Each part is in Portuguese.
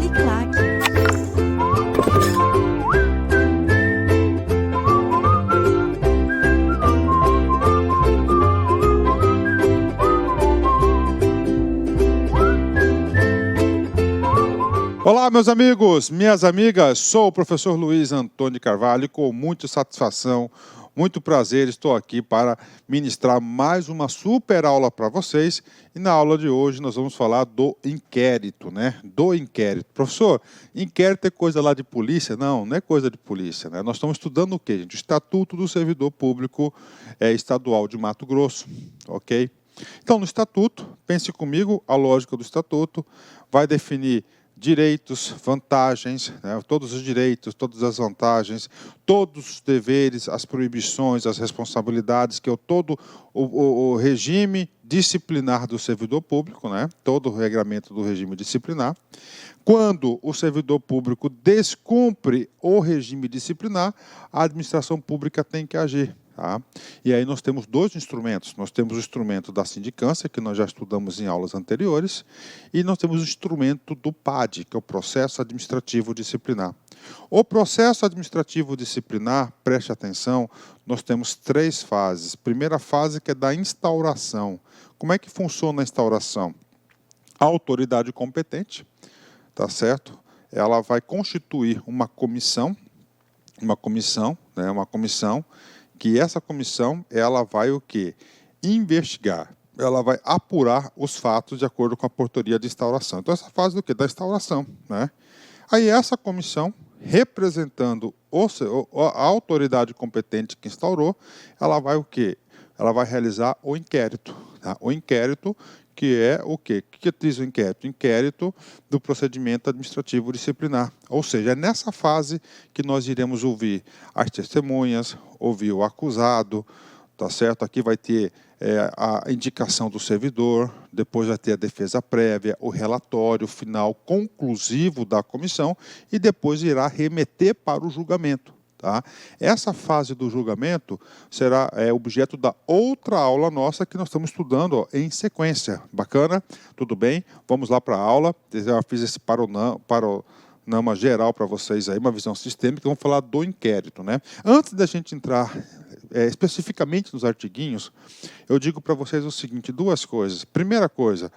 Uniclac. Olá, meus amigos, minhas amigas, sou o professor Luiz Antônio Carvalho e com muita satisfação, muito prazer, estou aqui para ministrar mais uma super aula para vocês. E na aula de hoje nós vamos falar do inquérito, né? Do inquérito. Professor, inquérito é coisa lá de polícia? Não, não é coisa de polícia, né? Nós estamos estudando o quê, gente? O Estatuto do Servidor Público Estadual de Mato Grosso, ok? Então, no Estatuto, pense comigo, a lógica do Estatuto vai definir direitos, vantagens, né, todos os direitos, todas as vantagens, todos os deveres, as proibições, as responsabilidades, que é todo o regime disciplinar do servidor público, né, todo o regramento do regime disciplinar. Quando o servidor público descumpre o regime disciplinar, a administração pública tem que agir. Tá? E aí nós temos dois instrumentos. Nós temos o instrumento da sindicância, que nós já estudamos em aulas anteriores, e nós temos o instrumento do PAD, que é o Processo Administrativo Disciplinar. O Processo Administrativo Disciplinar, preste atenção, nós temos três fases. Primeira fase, que é da instauração. Como é que funciona a instauração? A autoridade competente, tá certo? Ela vai constituir uma comissão, que essa comissão, ela vai o quê? Investigar. Ela vai apurar os fatos de acordo com a portaria de instauração. Então, essa fase do quê? Da instauração, né? Aí, essa comissão, representando a autoridade competente que instaurou, ela vai o quê? Ela vai realizar o inquérito. Tá? O inquérito, que é o quê? O que diz o inquérito? Inquérito do procedimento administrativo disciplinar. Ou seja, é nessa fase que nós iremos ouvir as testemunhas, ouvir o acusado, tá certo? Aqui vai ter a indicação do servidor, depois vai ter a defesa prévia, o relatório final conclusivo da comissão e depois irá remeter para o julgamento. Tá? Essa fase do julgamento será objeto da outra aula nossa que nós estamos estudando em sequência. Bacana? Tudo bem? Vamos lá para a aula. Eu já fiz esse panorama geral para vocês aí, uma visão sistêmica. Vamos falar do inquérito, né? Antes da gente entrar especificamente nos artiguinhos, eu digo para vocês o seguinte, duas coisas. Primeira coisa,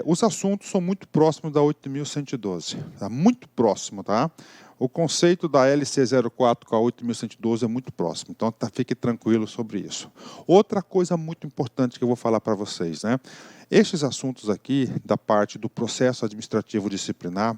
os assuntos são muito próximos da 8.112, tá? Muito próximo, tá? O conceito da LC 04 com a 8.112 é muito próximo, então fique tranquilo sobre isso. Outra coisa muito importante que eu vou falar para vocês, né? Estes assuntos aqui, da parte do processo administrativo disciplinar,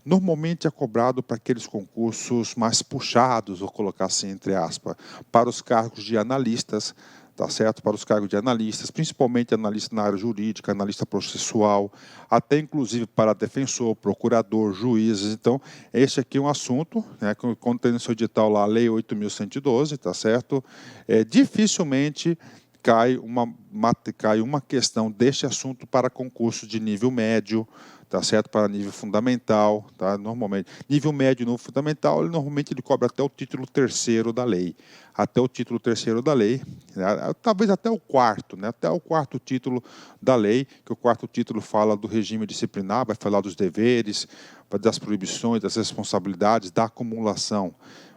normalmente é cobrado para aqueles concursos mais puxados, vou colocar assim entre aspas, para os cargos de analistas, tá certo? Para os cargos de analistas, principalmente analista na área jurídica, analista processual, até inclusive para defensor, procurador, juízes. Então, esse aqui é um assunto, né, quando tem no seu edital lá a Lei 8.112, tá certo? Dificilmente cai uma questão deste assunto para concurso de nível médio, tá certo? Para nível fundamental, tá? Normalmente, nível médio no fundamental, normalmente ele cobra até o título 3º da lei. Até o título 3º da lei, né? Talvez até o quarto, né? Até o quarto título da lei, que o quarto título fala do regime disciplinar, vai falar dos deveres, das proibições, das responsabilidades, da acumulação.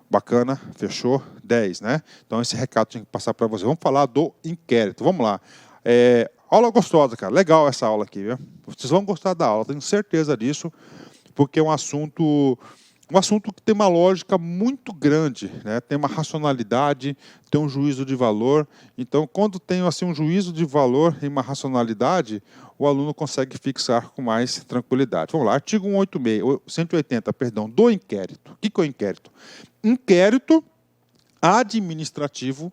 Bacana, fechou? 10, né? Então esse recado tinha que passar para você. Vamos falar do inquérito, vamos lá. Aula gostosa, cara. Legal essa aula aqui, viu? Vocês vão gostar da aula, tenho certeza disso, porque é um assunto que tem uma lógica muito grande, né? Tem uma racionalidade, tem um juízo de valor. Então, quando tem assim, um juízo de valor e uma racionalidade, o aluno consegue fixar com mais tranquilidade. Vamos lá, artigo 180, do inquérito. O que é o inquérito? Inquérito administrativo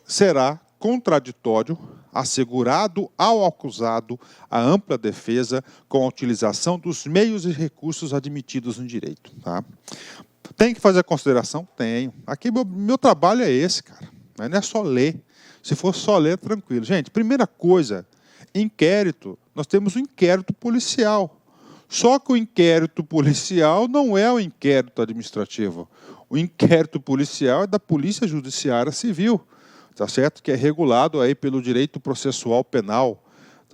será contraditório, assegurado ao acusado a ampla defesa com a utilização dos meios e recursos admitidos no direito. Tá? Tem que fazer a consideração? Tenho. Aqui meu trabalho é esse, cara. Não é só ler. Se for só ler, tranquilo. Gente, primeira coisa, inquérito, nós temos o inquérito policial. Só que o inquérito policial não é o inquérito administrativo. O inquérito policial é da Polícia Judiciária Civil, tá certo? Que é regulado aí pelo direito processual penal,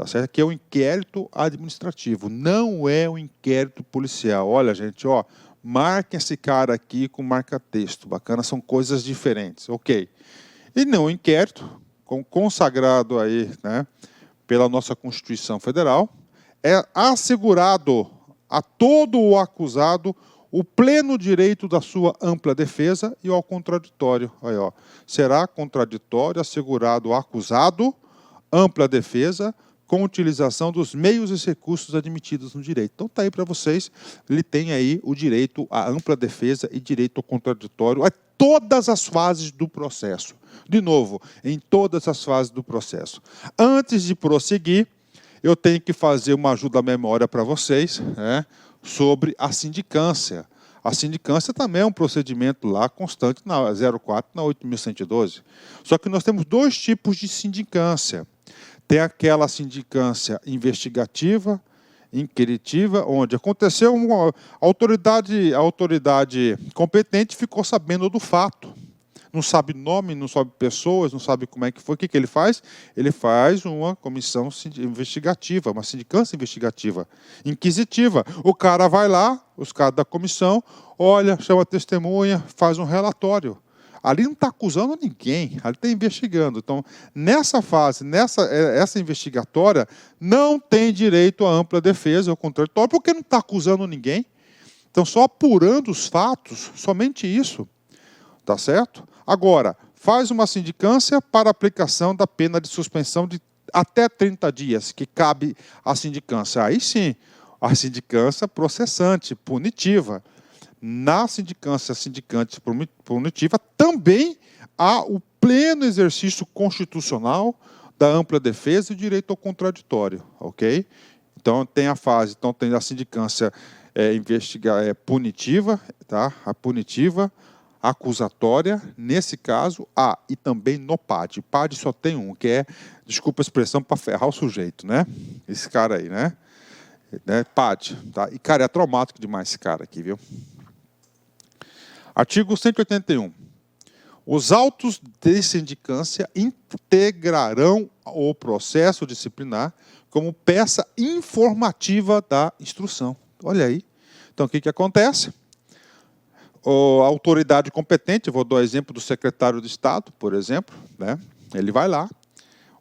tá certo? Que é o inquérito administrativo, não é o inquérito policial. Olha, gente, ó, marquem esse cara aqui com marca-texto, bacana, são coisas diferentes, ok. E não o inquérito, consagrado aí, né, pela nossa Constituição Federal, é assegurado a todo o acusado o pleno direito da sua ampla defesa e ao contraditório. Aí, ó, será contraditório assegurado ao acusado ampla defesa com utilização dos meios e recursos admitidos no direito. Então está aí para vocês, ele tem aí o direito à ampla defesa e direito ao contraditório a todas as fases do processo. De novo, em todas as fases do processo. Antes de prosseguir, eu tenho que fazer uma ajuda à memória para vocês, né, sobre a sindicância. A sindicância também é um procedimento lá constante na 04, na 8.112. Só que nós temos dois tipos de sindicância. Tem aquela sindicância investigativa, inquiritiva, onde aconteceu a autoridade competente ficou sabendo do fato. Não sabe nome, não sabe pessoas, não sabe como é que foi. O que ele faz? Ele faz uma comissão investigativa, uma sindicância investigativa, inquisitiva. O cara vai lá, os caras da comissão, olha, chama a testemunha, faz um relatório. Ali não está acusando ninguém, ali está investigando. Então, nessa fase, essa investigatória, não tem direito à ampla defesa ou contraditório, porque não está acusando ninguém. Então, só apurando os fatos, somente isso. Tá certo? Agora, faz uma sindicância para aplicação da pena de suspensão de até 30 dias, que cabe à sindicância. Aí sim, a sindicância processante, punitiva. Na sindicância sindicante punitiva, também há o pleno exercício constitucional da ampla defesa e direito ao contraditório. Ok? Então, tem a fase, então tem a sindicância punitiva, tá? A punitiva, acusatória, nesse caso, e também no PAD. PAD só tem um, que é, desculpa a expressão, para ferrar o sujeito, né? Esse cara aí, né? PAD. Tá? E, cara, é traumático demais esse cara aqui, viu? Artigo 181. Os autos de sindicância integrarão o processo disciplinar como peça informativa da instrução. Olha aí. Então, o que acontece? A autoridade competente, vou dar o exemplo do secretário de Estado, por exemplo, né? Ele vai lá,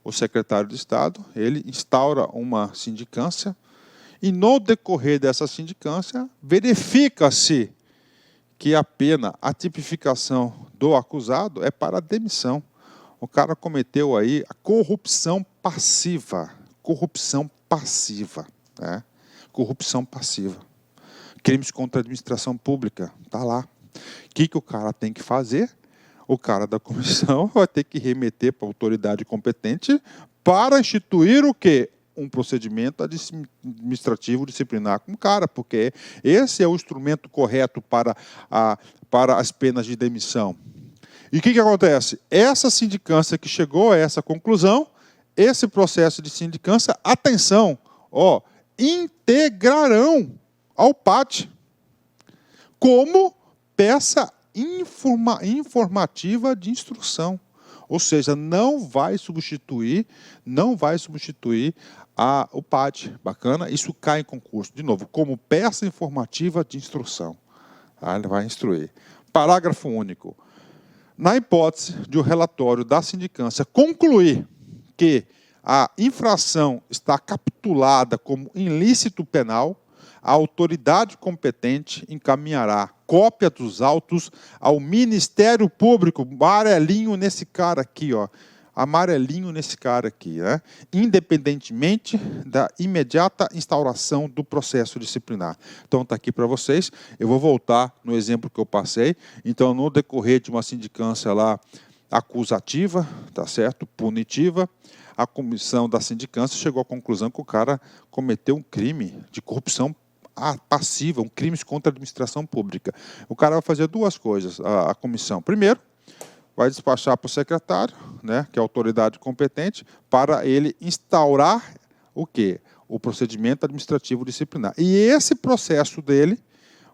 o secretário de Estado, ele instaura uma sindicância e, no decorrer dessa sindicância, verifica-se que a pena, a tipificação do acusado é para demissão. O cara cometeu aí a corrupção passiva. Corrupção passiva. Né? Corrupção passiva. Crimes contra a administração pública. Está lá. O que o cara tem que fazer? O cara da comissão vai ter que remeter para a autoridade competente para instituir o quê? Um procedimento administrativo disciplinar com o cara, porque esse é o instrumento correto para as penas de demissão. E o que acontece? Essa sindicância que chegou a essa conclusão, esse processo de sindicância, atenção, integrarão ao PAD como peça informativa de instrução. Ou seja, não vai substituir o PAD. Bacana? Isso cai em concurso. De novo, como peça informativa de instrução. Ele vai instruir. Parágrafo único. Na hipótese de o relatório da sindicância concluir que a infração está capitulada como ilícito penal, a autoridade competente encaminhará cópia dos autos ao Ministério Público, amarelinho nesse cara aqui, amarelinho nesse cara aqui, né? Independentemente da imediata instauração do processo disciplinar. Então, está aqui para vocês. Eu vou voltar no exemplo que eu passei. Então, no decorrer de uma sindicância lá acusativa, tá certo? Punitiva, a comissão da sindicância chegou à conclusão que o cara cometeu um crime de corrupção passiva, um crime contra a administração pública. O cara vai fazer duas coisas, a comissão. Primeiro, vai despachar para o secretário, né, que é a autoridade competente, para ele instaurar o quê? O procedimento administrativo disciplinar. E esse processo dele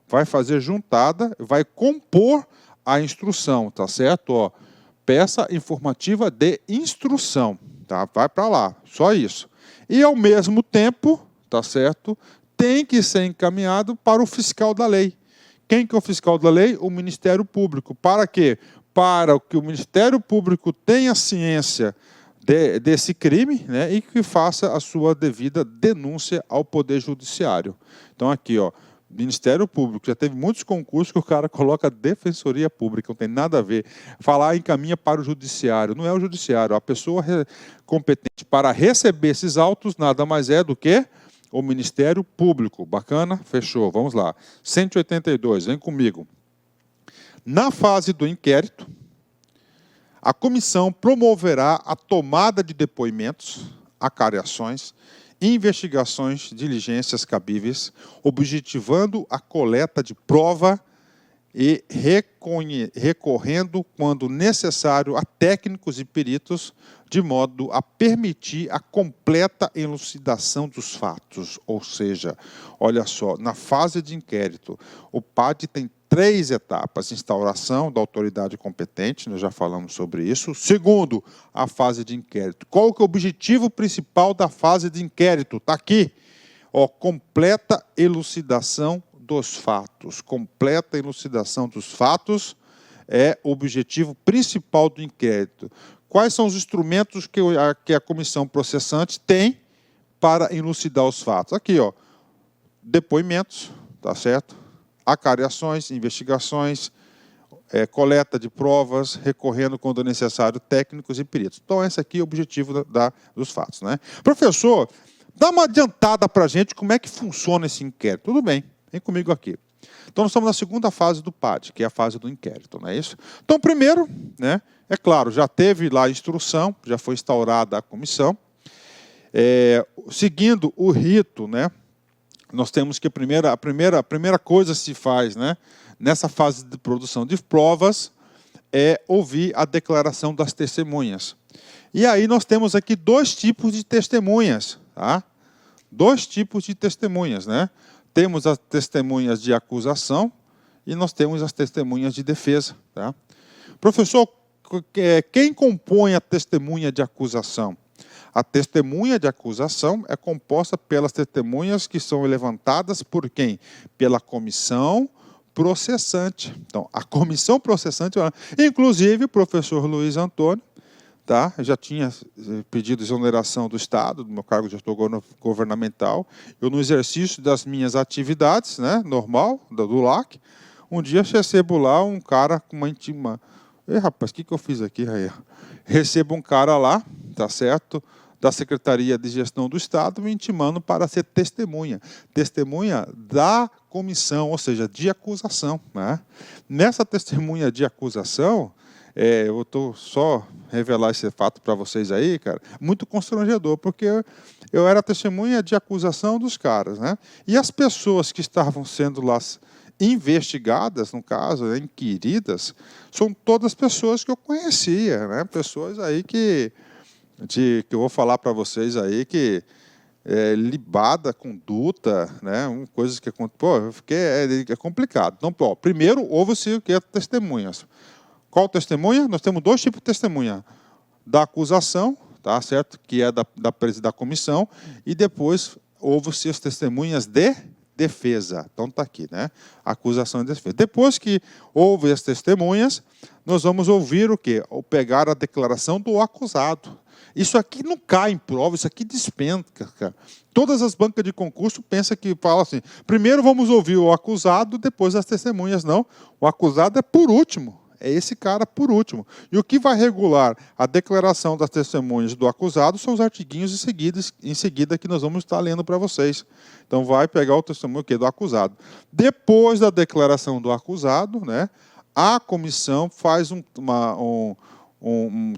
vai fazer juntada, vai compor a instrução, tá certo? Peça informativa de instrução, tá? Vai para lá, só isso. e, ao mesmo tempo, tá certo, tem que ser encaminhado para o fiscal da lei. Quem que é o fiscal da lei? O Ministério Público. Para quê? Para que o Ministério Público tenha ciência desse crime, né, e que faça a sua devida denúncia ao Poder Judiciário. Então, aqui, ó, Ministério Público, já teve muitos concursos que o cara coloca Defensoria Pública, não tem nada a ver. Falar encaminha para o Judiciário, não é o Judiciário. A pessoa competente para receber esses autos nada mais é do que o Ministério Público. Bacana? Fechou. Vamos lá. 182, vem comigo. Na fase do inquérito, a comissão promoverá a tomada de depoimentos, acariações, investigações, diligências cabíveis, objetivando a coleta de prova e recorrendo, quando necessário, a técnicos e peritos, de modo a permitir a completa elucidação dos fatos. Ou seja, olha só, na fase de inquérito, o PAD tem 3 etapas: instauração da autoridade competente, nós já falamos sobre isso. Segundo, a fase de inquérito. Qual que é o objetivo principal da fase de inquérito? Está aqui. Ó, completa elucidação dos fatos. Completa elucidação dos fatos é o objetivo principal do inquérito. Quais são os instrumentos que a comissão processante tem para elucidar os fatos? Aqui, ó, depoimentos, tá certo? Acariações, investigações, coleta de provas, recorrendo, quando necessário, técnicos e peritos. Então, esse aqui é o objetivo dos fatos, né? Professor, dá uma adiantada para a gente como é que funciona esse inquérito. Tudo bem, vem comigo aqui. Então, nós estamos na segunda fase do PAD, que é a fase do inquérito, não é isso? Então, primeiro, né, é claro, já teve lá a instrução, já foi instaurada a comissão. Seguindo o rito, né, nós temos que a primeira coisa que se faz, né, nessa fase de produção de provas é ouvir a declaração das testemunhas. E aí nós temos aqui 2 tipos de testemunhas, tá? 2 tipos de testemunhas, né? Temos as testemunhas de acusação e nós temos as testemunhas de defesa, tá? Professor, quem compõe a testemunha de acusação? A testemunha de acusação é composta pelas testemunhas que são levantadas por quem? Pela comissão processante. Então, a comissão processante, inclusive o professor Luiz Antônio, tá? Eu já tinha pedido exoneração do Estado, do meu cargo de gestor governamental. Eu, no exercício das minhas atividades, né, normal, do LAC, um dia recebo lá um cara com uma intima... Ei, rapaz, o que eu fiz aqui, Raia? Recebo um cara lá, tá certo, da Secretaria de Gestão do Estado, me intimando para ser testemunha. Testemunha da comissão, ou seja, de acusação, né? Nessa testemunha de acusação, eu estou só revelar esse fato para vocês aí, cara, muito constrangedor, porque eu era testemunha de acusação dos caras, né? E as pessoas que estavam sendo lá investigadas, no caso, né, inquiridas, são todas pessoas que eu conhecia, né? Pessoas aí que eu vou falar para vocês aí que libada, conduta, né? Coisas que é complicado. Então, primeiro houve-se o que é testemunhas. Qual testemunha? Nós temos 2 tipos de testemunha: da acusação, tá certo? Que é da comissão, e depois houve-se as testemunhas de defesa. Então está aqui, né? Acusação e defesa. Depois que houve as testemunhas, nós vamos ouvir o quê? Ou pegar a declaração do acusado. Isso aqui não cai em prova, isso aqui despenca, cara. Todas as bancas de concurso pensam que falam assim: primeiro vamos ouvir o acusado, depois as testemunhas. Não, o acusado é por último. É esse cara por último. E o que vai regular a declaração das testemunhas do acusado são os artiguinhos em seguida que nós vamos estar lendo para vocês. Então, vai pegar o testemunho do acusado. Depois da declaração do acusado, né, a comissão faz um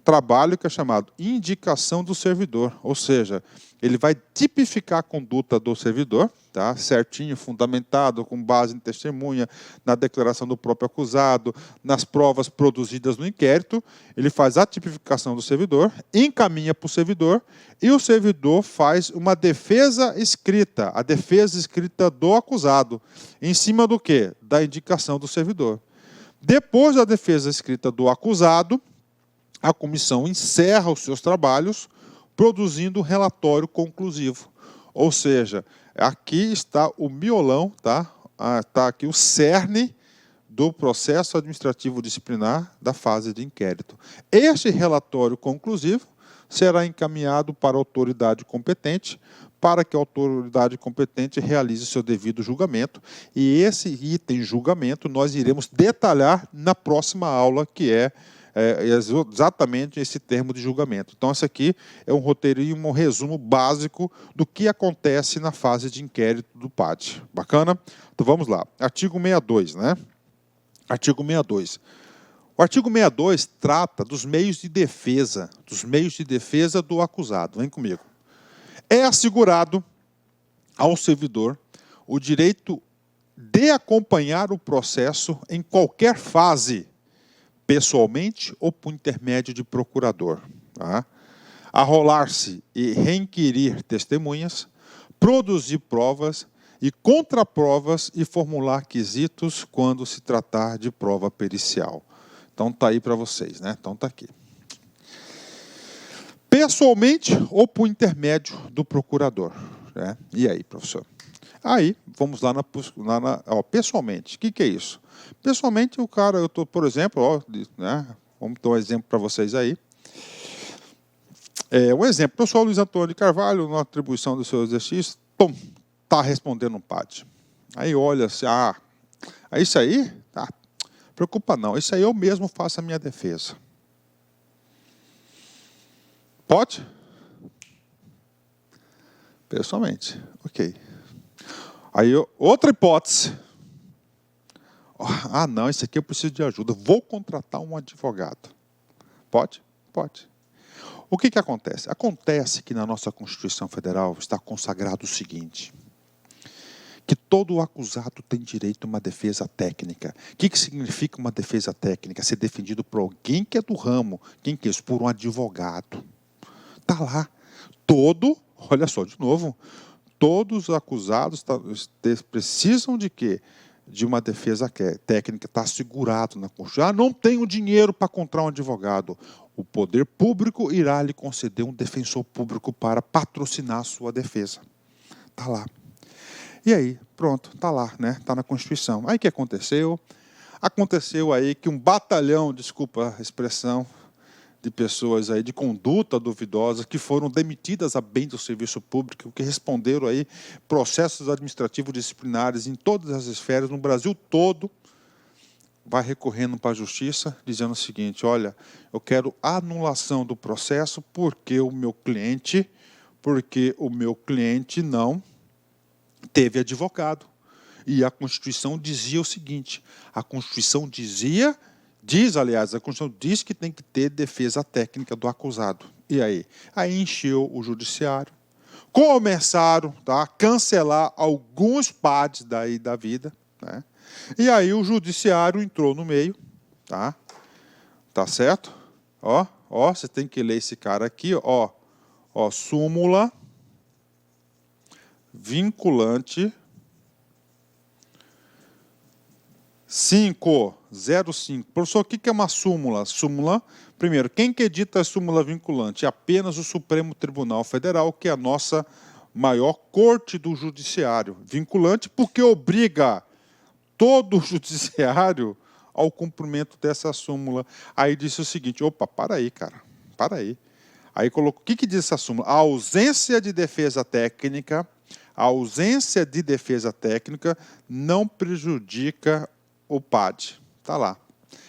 trabalho que é chamado indicação do servidor. Ou seja, ele vai tipificar a conduta do servidor, tá? Certinho, fundamentado, com base em testemunha, na declaração do próprio acusado, nas provas produzidas no inquérito. Ele faz a tipificação do servidor, encaminha para o servidor, e o servidor faz uma defesa escrita, a defesa escrita do acusado, em cima do quê? Da indicação do servidor. Depois da defesa escrita do acusado, a comissão encerra os seus trabalhos, produzindo um relatório conclusivo. Ou seja, aqui está o miolão, tá? Está aqui o cerne do processo administrativo disciplinar da fase de inquérito. Este relatório conclusivo será encaminhado para a autoridade competente, para que a autoridade competente realize seu devido julgamento. E esse item julgamento nós iremos detalhar na próxima aula, que é exatamente esse termo de julgamento. Então, esse aqui é um roteirinho, um resumo básico do que acontece na fase de inquérito do PAD. Bacana? Então, vamos lá. Artigo 62, né? Artigo 62. O artigo 62 trata dos meios de defesa do acusado. Vem comigo. É assegurado ao servidor o direito de acompanhar o processo em qualquer fase, pessoalmente ou por intermédio de procurador, tá? Arrolar-se e requerir testemunhas, produzir provas e contraprovas e formular quesitos quando se tratar de prova pericial. Então está aí para vocês, né? Então está aqui. Pessoalmente ou por intermédio do procurador, né? E aí, professor? Aí, vamos lá pessoalmente. O que é isso? Pessoalmente, o cara, eu estou, por exemplo, né? Vamos dar um exemplo para vocês aí. Um exemplo, o professor Luiz Antônio de Carvalho, na atribuição do seu exercício, está respondendo um PAD. Aí olha assim, isso aí, tá, preocupa não, isso aí eu mesmo faço a minha defesa. Pode? Pessoalmente, ok. Aí, outra hipótese. Não, isso aqui eu preciso de ajuda. Vou contratar um advogado. Pode? Pode. O que acontece? Acontece que na nossa Constituição Federal está consagrado o seguinte, que todo acusado tem direito a uma defesa técnica. O que significa uma defesa técnica? Ser defendido por alguém que é do ramo. Quem que é isso? Por um advogado. Está lá. Olha só, de novo, todos os acusados precisam de quê? De uma defesa técnica, está assegurado na Constituição. Não tenho dinheiro para comprar um advogado. O poder público irá lhe conceder um defensor público para patrocinar a sua defesa. Está lá. E aí, pronto, está lá, né? Está na Constituição. Aí o que aconteceu? Aconteceu aí que um batalhão, desculpa a expressão, de pessoas aí de conduta duvidosa que foram demitidas a bem do serviço público, que responderam aí processos administrativos disciplinares em todas as esferas, no Brasil todo, vai recorrendo para a justiça, dizendo o seguinte, olha, eu quero anulação do processo porque o meu cliente não teve advogado. E a Constituição dizia o seguinte, a Constituição aliás, a Constituição diz que tem que ter defesa técnica do acusado. E aí? Aí encheu o judiciário. Começaram a cancelar alguns PADs daí da vida, né? E aí o judiciário entrou no meio, tá? Tá certo? Você tem que ler esse cara aqui, súmula vinculante 505. Professor, o que é uma súmula? Súmula, primeiro, quem que edita a súmula vinculante? É apenas o Supremo Tribunal Federal, que é a nossa maior corte do judiciário. Vinculante porque obriga todo o judiciário ao cumprimento dessa súmula. Aí disse o seguinte, para aí, cara, para aí. Aí colocou, o que diz essa súmula? A ausência de defesa técnica não prejudica o PAD. Está lá.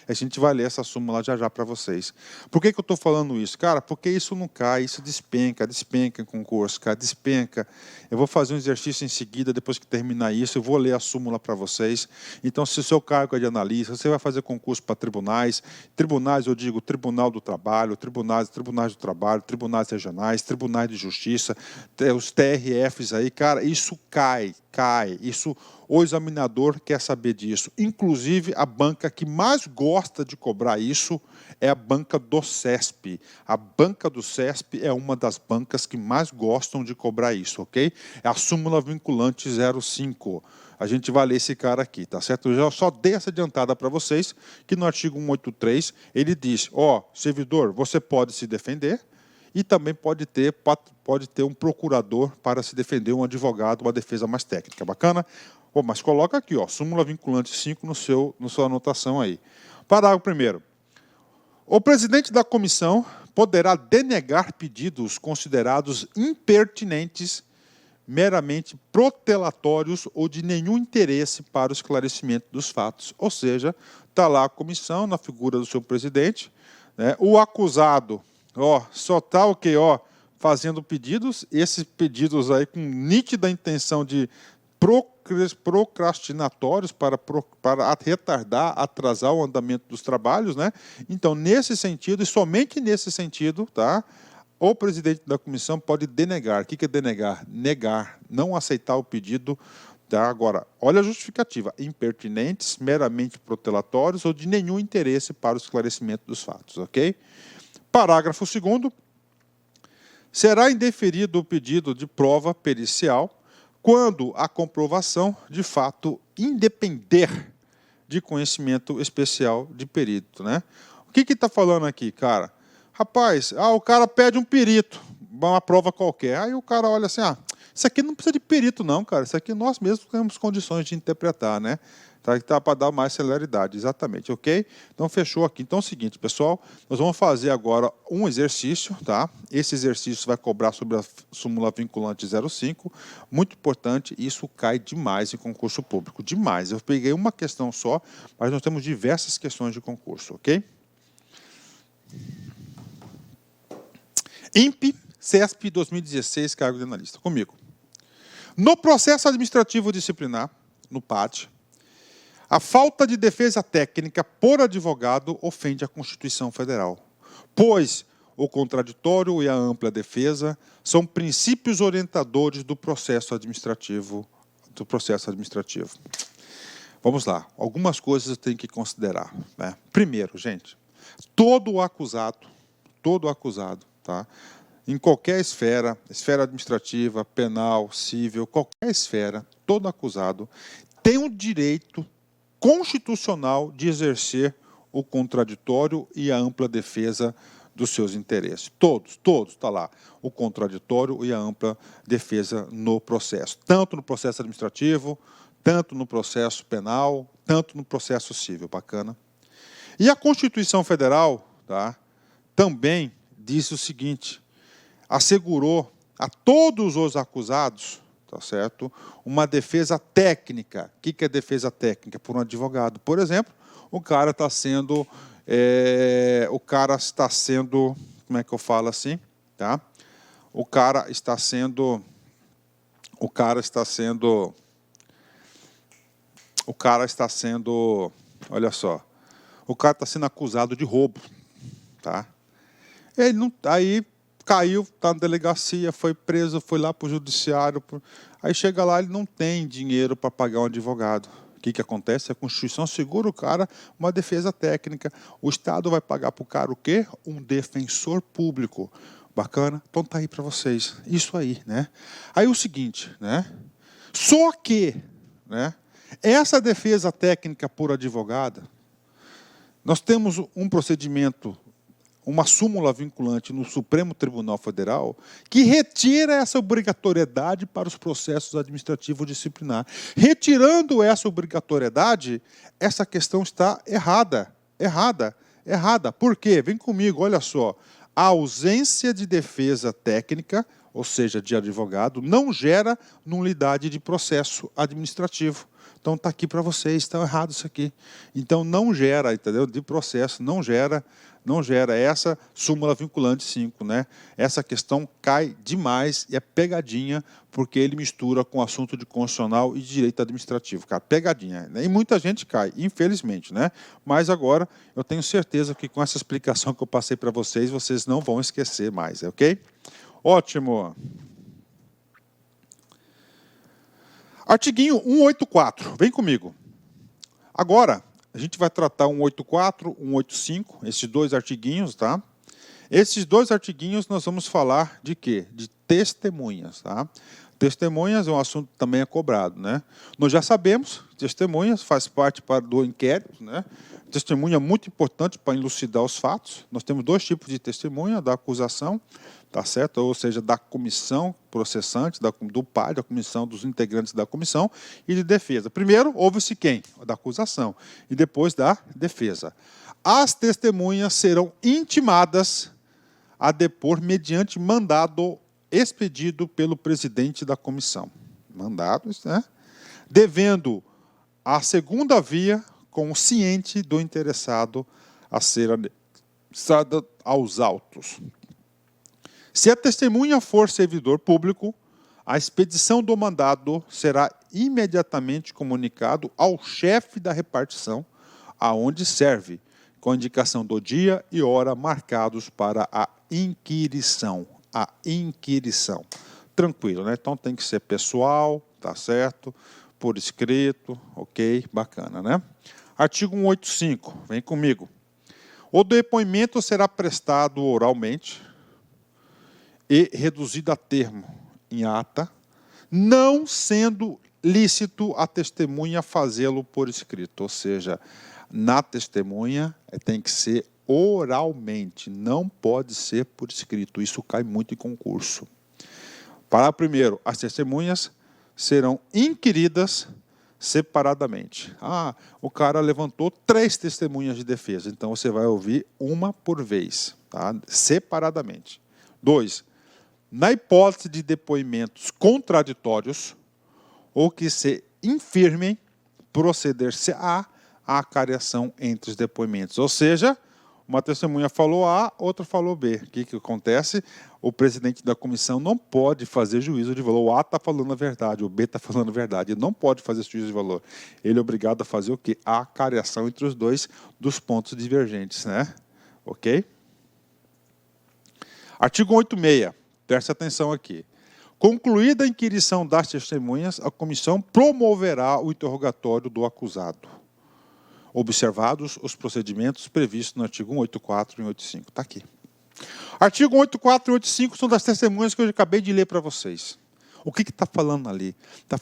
A gente vai ler essa súmula já para vocês. Por que eu estou falando isso? Cara, porque isso não cai, isso despenca em concurso, cara, despenca. Eu vou fazer um exercício em seguida, depois que terminar isso, eu vou ler a súmula para vocês. Então, se o seu cargo é de analista, você vai fazer concurso para tribunais, eu digo Tribunal do Trabalho, tribunais do Trabalho, tribunais regionais, tribunais de justiça, os TRFs aí, cara, isso cai. Isso, o examinador quer saber disso. Inclusive, a banca que mais gosta de cobrar isso é a banca do CESP. A banca do CESP é uma das bancas que mais gostam de cobrar isso, ok? É a súmula vinculante 05. A gente vai ler esse cara aqui, tá certo? Eu já só dei essa adiantada para vocês, que no artigo 183, ele diz, servidor, você pode se defender, e também pode ter um procurador para se defender, um advogado, uma defesa mais técnica. Bacana? Oh, mas coloca aqui, ó, súmula vinculante 5 na sua anotação aí. Parágrafo 1º. O presidente da comissão poderá denegar pedidos considerados impertinentes, meramente protelatórios ou de nenhum interesse para o esclarecimento dos fatos. Ou seja, está lá a comissão, na figura do seu presidente, né? O acusado, ó, só está o quê? Ó, fazendo pedidos, esses pedidos aí com nítida intenção de procrastinatórios para retardar, atrasar o andamento dos trabalhos, né? Então, nesse sentido, e somente nesse sentido, tá? O presidente da comissão pode denegar. O que é denegar? Negar, não aceitar o pedido. Tá? Agora, olha a justificativa. Impertinentes, meramente protelatórios ou de nenhum interesse para o esclarecimento dos fatos. Ok? Parágrafo 2º. Será indeferido o pedido de prova pericial quando a comprovação, de fato, independer de conhecimento especial de perito. Né? O que está falando aqui, cara? Rapaz, o cara pede um perito, uma prova qualquer. Aí o cara olha assim, isso aqui não precisa de perito não, cara. Isso aqui nós mesmos temos condições de interpretar, né? Tá para dar mais celeridade, exatamente, ok? Então, fechou aqui. Então, é o seguinte, pessoal, nós vamos fazer agora um exercício, tá? Esse exercício vai cobrar sobre a súmula vinculante 05. Muito importante, isso cai demais em concurso público, demais. Eu peguei uma questão só, mas nós temos diversas questões de concurso, ok? INPE, CESP 2016, cargo de analista. Comigo. No processo administrativo disciplinar, no PAD, a falta de defesa técnica por advogado ofende a Constituição Federal, pois o contraditório e a ampla defesa são princípios orientadores do processo administrativo. Vamos lá, algumas coisas eu tenho que considerar. Né? Primeiro, gente, todo acusado, tá? Em qualquer esfera administrativa, penal, civil, qualquer esfera, todo acusado tem o direito constitucional de exercer o contraditório e a ampla defesa dos seus interesses. Todos, está lá. O contraditório e a ampla defesa no processo. Tanto no processo administrativo, tanto no processo penal, tanto no processo civil. Bacana? E a Constituição Federal, tá, também disse o seguinte, assegurou a todos os acusados, tá certo, uma defesa técnica. O que é defesa técnica? Por um advogado. Por exemplo, o cara está sendo, como é que eu falo assim, tá? O cara está sendo, olha só, o cara está sendo acusado de roubo, tá? Ele não, aí caiu, está na delegacia, foi preso, foi lá para o judiciário. Aí chega lá, ele não tem dinheiro para pagar um advogado. O que acontece? A Constituição segura o cara uma defesa técnica. O Estado vai pagar para o cara o quê? Um defensor público. Bacana? Então está aí para vocês. Isso aí, né? Aí o seguinte, né? Só que, né? Essa defesa técnica por advogado, nós temos um procedimento, uma súmula vinculante no Supremo Tribunal Federal que retira essa obrigatoriedade para os processos administrativos disciplinares. Retirando essa obrigatoriedade, essa questão está errada. Por quê? Vem comigo, olha só. A ausência de defesa técnica, ou seja, de advogado, não gera nulidade de processo administrativo. Então, está aqui para vocês, está errado isso aqui. Então, não gera, entendeu? De processo, não gera essa súmula vinculante 5, né? Essa questão cai demais e é pegadinha, porque ele mistura com assunto de constitucional e de direito administrativo. Cara, pegadinha. Né? E muita gente cai, infelizmente, né? Mas agora, eu tenho certeza que com essa explicação que eu passei para vocês, vocês não vão esquecer mais, ok? Ótimo. Artiguinho 184, vem comigo. Agora, a gente vai tratar 184, 185, esses dois artiguinhos, tá? Esses dois artiguinhos nós vamos falar de quê? De testemunhas, tá? Testemunhas é um assunto que também é cobrado, né? Nós já sabemos, testemunhas faz parte do inquérito, né? Testemunha é muito importante para elucidar os fatos. Nós temos dois tipos de testemunha, da acusação, tá certo? Ou seja, da comissão processante, do pai, da comissão, dos integrantes da comissão, e de defesa. Primeiro, ouve-se quem? Da acusação, e depois da defesa. As testemunhas serão intimadas a depor mediante mandado expedido pelo presidente da comissão. Mandados, né? Devendo a segunda via consciente do interessado a ser anexada aos autos. Se a testemunha for servidor público, a expedição do mandado será imediatamente comunicado ao chefe da repartição, aonde serve, com a indicação do dia e hora marcados para a inquirição. A inquirição. Tranquilo, né? Então tem que ser pessoal, tá certo? Por escrito, ok? Bacana, né? Artigo 185, vem comigo. O depoimento será prestado oralmente e reduzido a termo em ata, não sendo lícito a testemunha fazê-lo por escrito. Ou seja, na testemunha tem que ser oralmente, não pode ser por escrito. Isso cai muito em concurso. Parágrafo primeiro, as testemunhas serão inquiridas separadamente. O cara levantou 3 testemunhas de defesa, então você vai ouvir uma por vez, tá? Separadamente. 2. Na hipótese de depoimentos contraditórios ou que se infirmem, proceder-se-á a acariação entre os depoimentos. Ou seja, uma testemunha falou A, outra falou B. O que acontece? O presidente da comissão não pode fazer juízo de valor. O A está falando a verdade, o B está falando a verdade. Ele não pode fazer esse juízo de valor. Ele é obrigado a fazer o quê? A acariação entre os dois dos pontos divergentes, né? Ok? Artigo 186. Preste atenção aqui. Concluída a inquirição das testemunhas, a comissão promoverá o interrogatório do acusado, observados os procedimentos previstos no artigo 184 e 185. Está aqui. Artigo 184 e 185 são das testemunhas que eu acabei de ler para vocês. O que está falando ali? Está